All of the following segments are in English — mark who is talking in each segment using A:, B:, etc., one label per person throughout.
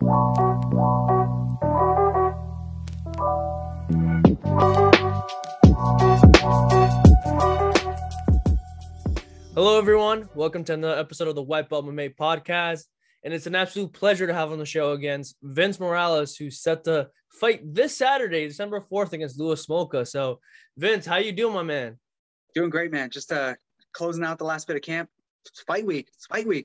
A: Hello, everyone. Welcome to another episode of the White Belt MMA podcast. And it's an absolute pleasure to have on the show against Vince Morales, who's set to fight this Saturday, December 4th, against Louis Smolka. So, Vince, how you doing, my man?
B: Doing great, man. Just closing out the last bit of camp. It's fight week,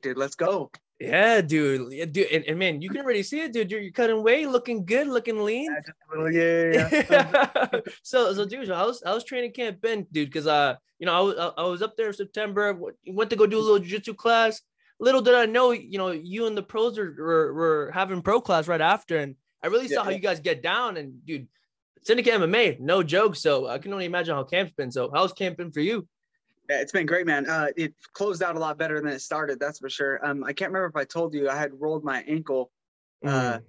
B: dude. Let's go.
A: Yeah, dude. Yeah, dude. And man, you can already see it, dude. You're cutting weight, looking good, looking lean.
B: Yeah, just a little, yeah.
A: So, dude, how's training camp been, dude? Because I was up there in September. Went to go do a little jiu-jitsu class. Little did I know, you and the pros were having pro class right after, and I really saw how you guys get down. And dude, Syndicate MMA, no joke. So I can only imagine how camp's been. So how's camp been for you?
B: Yeah, it's been great, man. It closed out a lot better than it started. That's for sure. I can't remember if I told you I had rolled my ankle, right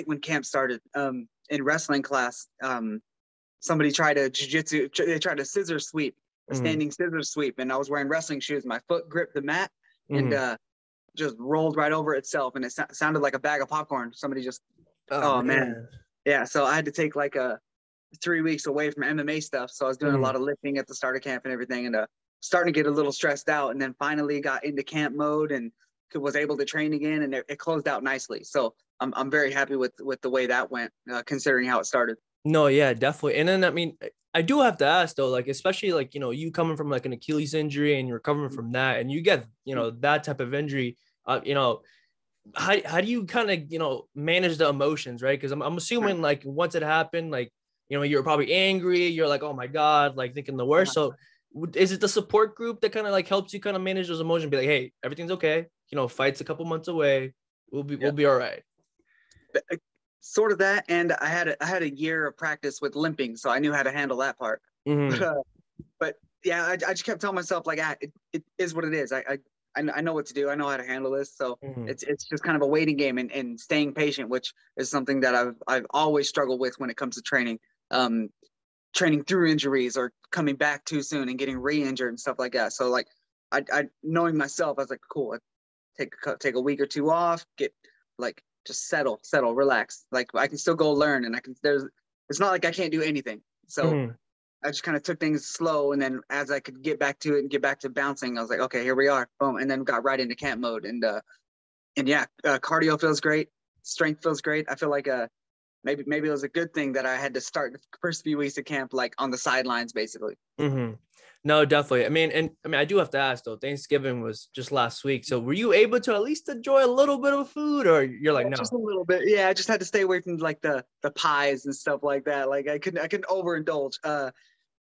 B: when camp started. In wrestling class, somebody tried a jiu-jitsu. They tried a scissor sweep, a standing scissor sweep, and I was wearing wrestling shoes. My foot gripped the mat and just rolled right over itself, and it sounded like a bag of popcorn. Somebody just, oh man. Yeah. So I had to take like 3 weeks away from MMA stuff. So I was doing a lot of lifting at the start of camp and everything, and starting to get a little stressed out, and then finally got into camp mode and was able to train again, and it closed out nicely. So I'm very happy with the way that went, considering how it started.
A: No, yeah, definitely. And then, I mean, I do have to ask though, like, especially like, you coming from like an Achilles injury and you're recovering from that, and you get, that type of injury, how do you kind of, manage the emotions, right? Because I'm assuming like once it happened, like, you're probably angry, you're like, oh my God, like thinking the worst. So is it the support group that kind of like helps you kind of manage those emotions, be like, hey, everything's okay, fight's a couple months away, we'll be all right?
B: Sort of that, and I had a year of practice with limping, so I knew how to handle that part. But yeah, I just kept telling myself like, it is what it is. I know what to do. I know how to handle this. So it's just kind of a waiting game and staying patient, which is something that I've always struggled with when it comes to training. Training through injuries or coming back too soon and getting re-injured and stuff like that. So like I knowing myself, I was like, cool, take a week or two off, get like just settle, relax. Like I can still go learn, and it's not like I can't do anything. So I just kind of took things slow, and then as I could get back to it and get back to bouncing, I was like, okay, here we are, boom, and then got right into camp mode. And yeah, cardio feels great, strength feels great. I feel like maybe it was a good thing that I had to start the first few weeks of camp like on the sidelines, basically.
A: No, definitely. I mean, I do have to ask though, Thanksgiving was just last week. So were you able to at least enjoy a little bit of food, or you're like, no?
B: Just a little bit. Yeah. I just had to stay away from like the pies and stuff like that. Like I couldn't overindulge.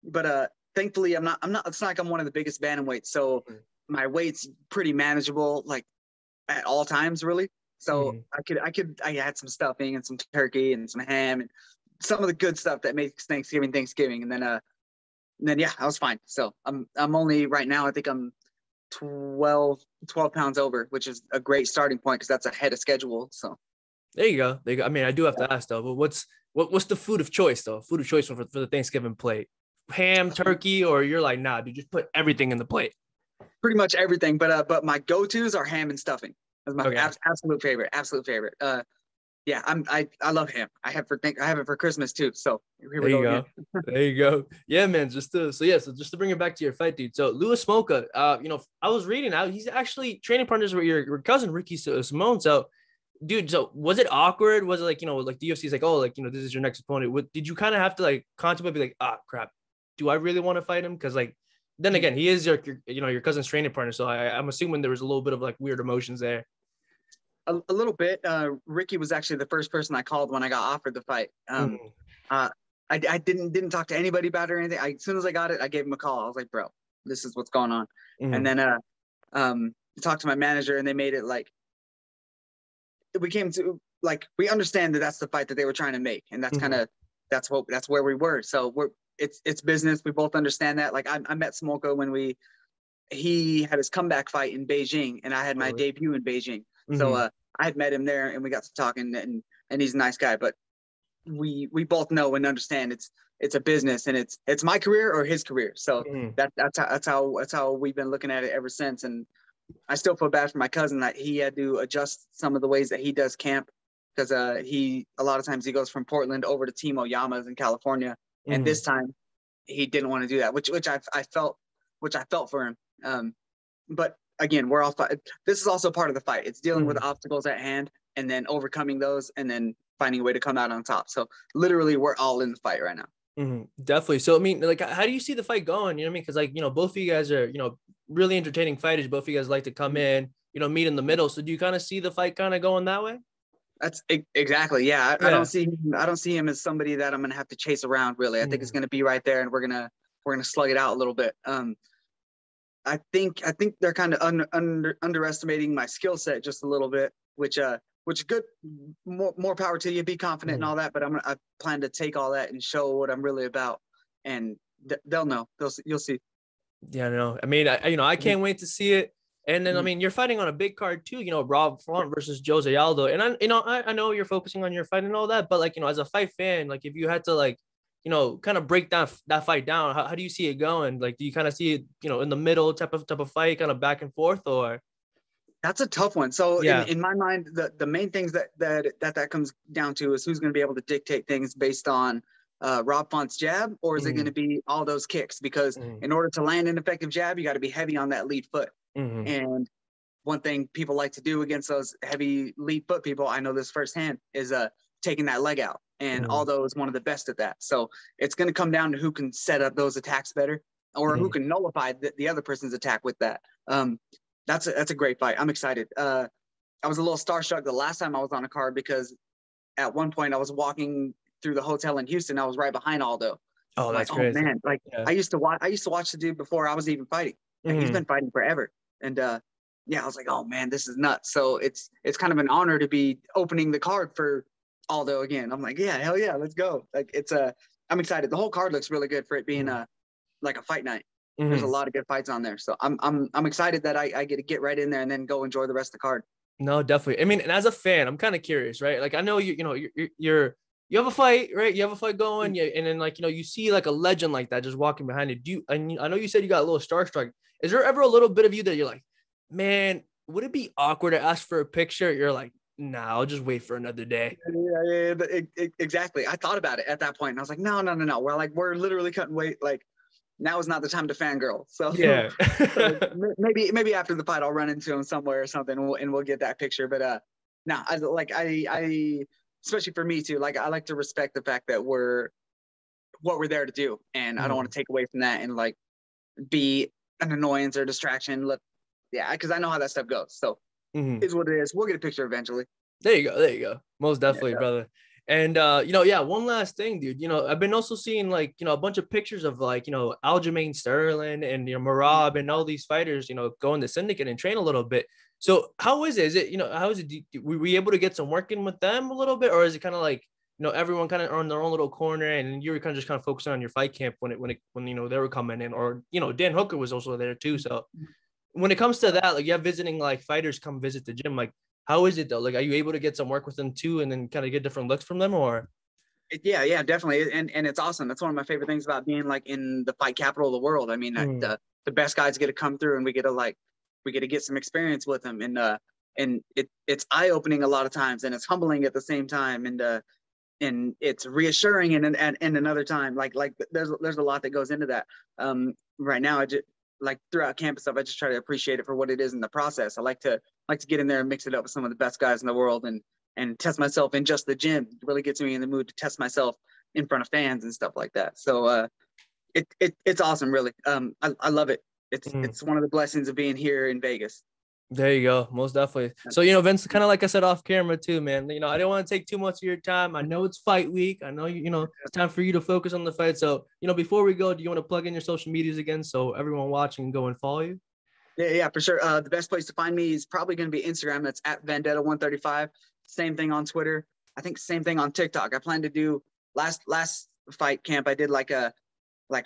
B: But thankfully it's not like I'm one of the biggest bantamweights. So my weight's pretty manageable, like at all times really. So I had some stuffing and some turkey and some ham and some of the good stuff that makes Thanksgiving. And then yeah, I was fine. So I'm only right now, I think I'm 12 pounds over, which is a great starting point because that's ahead of schedule. So
A: there you go. I mean, I do have to ask though, but what's the food of choice though? Food of choice for the Thanksgiving plate? Ham, turkey, or you're like, nah, dude, just put everything in the plate?
B: Pretty much everything, but my go-tos are ham and stuffing. That's my absolute favorite. Yeah, I love ham. I have it for Christmas too. So here we go.
A: There you go. Yeah, man. So just to bring it back to your fight, dude. So Louis Smolka, I was reading out, he's actually training partners with your cousin Ricky Simone. So, dude, so was it awkward? Was it like, like the UFC is like, oh, like, this is your next opponent? Did you kind of have to like contemplate, be like, crap, do I really want to fight him? Because like, then again, he is your cousin's training partner. So I'm assuming there was a little bit of like weird emotions there.
B: A little bit. Ricky was actually the first person I called when I got offered the fight. I didn't talk to anybody about it or anything. As soon as I got it, I gave him a call. I was like, bro, this is what's going on. And then talked to my manager, and they made it like we came to like we understand that that's the fight that they were trying to make, and that's kind of that's where we were. So it's business. We both understand that. Like I met Smolka when he had his comeback fight in Beijing, and I had my debut in Beijing. So I had met him there, and we got to talking, and he's a nice guy. But we both know and understand it's a business, and it's my career or his career. So that's how we've been looking at it ever since. And I still feel bad for my cousin that he had to adjust some of the ways that he does camp, because a lot of times he goes from Portland over to Team Oyama's in California, and this time he didn't want to do that, which I felt for him. But again, we're all fight. This is also part of the fight. It's dealing with obstacles at hand and then overcoming those and then finding a way to come out on top. So literally, we're all in the fight right now.
A: Definitely. So, I mean, like, how do you see the fight going? You know what I mean? Because, like, you know, both of you guys are, you know, really entertaining fighters. Both of you guys like to come in, you know, meet in the middle. So do you kind of see the fight kind of going that way?
B: That's exactly. Yeah. I don't see him as somebody that I'm going to have to chase around, really. I think it's going to be right there, and we're going to slug it out a little bit. I think they're kind of underestimating my skill set just a little bit, which is good. More power to you. Be confident and all that. But I plan to take all that and show what I'm really about, and they'll know. You'll see.
A: Yeah, no. I mean, I can't wait to see it. And then, I mean, you're fighting on a big card too. You know, Rob Font versus Jose Aldo. And I know you're focusing on your fight and all that, but, like, you know, as a fight fan, like, if you had to, like, you know, kind of break that fight down, how do you see it going? Like, do you kind of see it, you know, in the middle type of fight, kind of back and forth, or?
B: That's a tough one. So in my mind, the main things that comes down to is who's going to be able to dictate things based on Rob Font's jab, or is it going to be all those kicks? Because in order to land an effective jab, you got to be heavy on that lead foot. And one thing people like to do against those heavy lead foot people, I know this firsthand, is taking that leg out. And Aldo is one of the best at that. So it's going to come down to who can set up those attacks better, or who can nullify the other person's attack with that. That's a great fight. I'm excited. I was a little starstruck the last time I was on a card, because at one point I was walking through the hotel in Houston. I was right behind Aldo.
A: Oh, that's crazy.
B: Oh man, like I used to watch the dude before I was even fighting. Like, he's been fighting forever. And I was like, oh man, this is nuts. So it's kind of an honor to be opening the card for Aldo again. I'm like, yeah, hell yeah, let's go. Like, I'm excited. The whole card looks really good for it being like a fight night. There's a lot of good fights on there. So I'm excited that I get to get right in there and then go enjoy the rest of the card.
A: No, definitely. I mean, and as a fan, I'm kind of curious, right? Like, I know you have a fight, right? You have a fight going, and then, like, you know, you see like a legend like that just walking behind you. I know you said you got a little starstruck. Is there ever a little bit of you that you're like, man, would it be awkward to ask for a picture? You're like, nah, I'll just wait for another day.
B: Yeah, exactly. I thought about it at that point, and I was like, no. We're literally cutting weight. Like, now is not the time to fangirl. So
A: yeah,
B: maybe after the fight I'll run into him somewhere or something, and we'll get that picture. But I especially for me too. Like, I like to respect the fact that we're there to do, and I don't want to take away from that and like be an annoyance or distraction. Because I know how that stuff goes. So is what it is. We'll get a picture eventually.
A: There you go. Most definitely, brother. And one last thing, dude. You know, I've been also seeing, like, you know, a bunch of pictures of, like, you know, Aljamain Sterling and, you know, Marab and all these fighters, you know, go in the syndicate and train a little bit. So how is it? Is it, you know, how is it? Were we able to get some work in with them a little bit, or is it kind of like, you know, everyone kind of on their own little corner, and you were kind of focusing on your fight camp when you know, they were coming in, or, you know, Dan Hooker was also there too. So when it comes to that, like, you have visiting, like, fighters come visit the gym, like, how is it though? Like, are you able to get some work with them too, and then kind of get different looks from them, or?
B: Yeah, definitely. And it's awesome. That's one of my favorite things about being, like, in the fight capital of the world. I mean, the best guys get to come through, and we get to get some experience with them. And it's eye-opening a lot of times, and it's humbling at the same time. And it's reassuring and another time. Like there's a lot that goes into that. Right now, I just, like, throughout camp and stuff, I just try to appreciate it for what it is in the process. I like to get in there and mix it up with some of the best guys in the world, and test myself in just the gym. It really gets me in the mood to test myself in front of fans and stuff like that. So it's awesome, really. I love it. It's one of the blessings of being here in Vegas.
A: There you go. Most definitely. So, you know, Vince, kind of like I said off camera too, man, you know, I didn't want to take too much of your time. I know it's fight week. I know, you know, it's time for you to focus on the fight. So, you know, before we go, do you want to plug in your social medias again so everyone watching can go and follow you?
B: Yeah, for sure. The best place to find me is probably going to be Instagram. That's at Vendetta135. Same thing on Twitter. I think same thing on TikTok. I plan to do last fight camp. I did like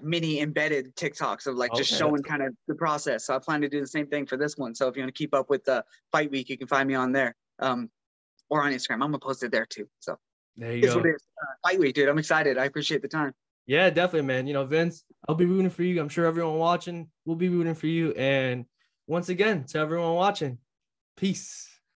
B: mini embedded TikToks of just showing kind of the process. So I plan to do the same thing for this one. So if you want to keep up with the fight week, you can find me on there, or on Instagram. I'm gonna post it there too. So
A: there you go.
B: Fight week, dude. I'm excited. I appreciate the time.
A: Yeah, definitely, man. You know, Vince, I'll be rooting for you. I'm sure everyone watching will be rooting for you. And once again, to everyone watching, peace.